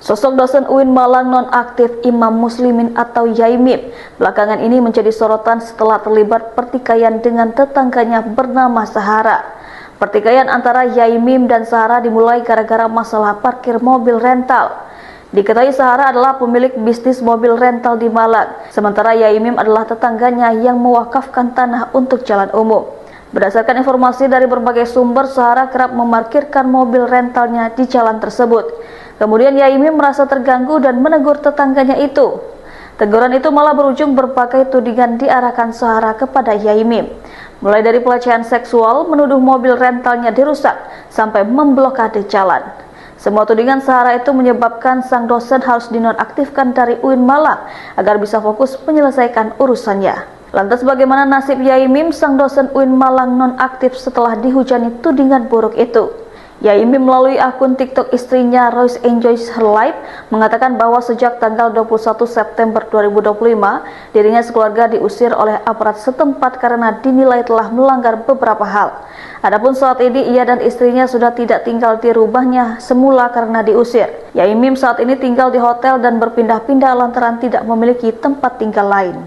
Sosok dosen UIN Malang nonaktif Imam Muslimin atau Yaimim belakangan ini menjadi sorotan setelah terlibat pertikaian dengan tetangganya bernama Sahara. Pertikaian antara Yaimim dan Sahara dimulai gara-gara masalah parkir mobil rental. Diketahui Sahara adalah pemilik bisnis mobil rental di Malang, sementara Yaimim adalah tetangganya yang mewakafkan tanah untuk jalan umum. Berdasarkan informasi dari berbagai sumber, Sahara kerap memarkirkan mobil rentalnya di jalan tersebut. Kemudian Yaimim merasa terganggu dan menegur tetangganya itu. Teguran itu malah berujung berbagai tudingan diarahkan Sahara kepada Yaimim. Mulai dari pelecehan seksual, menuduh mobil rentalnya dirusak, sampai memblokade jalan. Semua tudingan Sahara itu menyebabkan sang dosen harus dinonaktifkan dari UIN Malang agar bisa fokus menyelesaikan urusannya. Lantas bagaimana nasib Yaimim, sang dosen UIN Malang nonaktif setelah dihujani tudingan buruk itu? Yaimim melalui akun TikTok istrinya Royce Enjoys Her Life mengatakan bahwa sejak tanggal 21 September 2025 dirinya sekeluarga diusir oleh aparat setempat karena dinilai telah melanggar beberapa hal. Adapun saat ini ia dan istrinya sudah tidak tinggal di rumahnya semula karena diusir. Yaimim saat ini tinggal di hotel dan berpindah-pindah lantaran tidak memiliki tempat tinggal lain.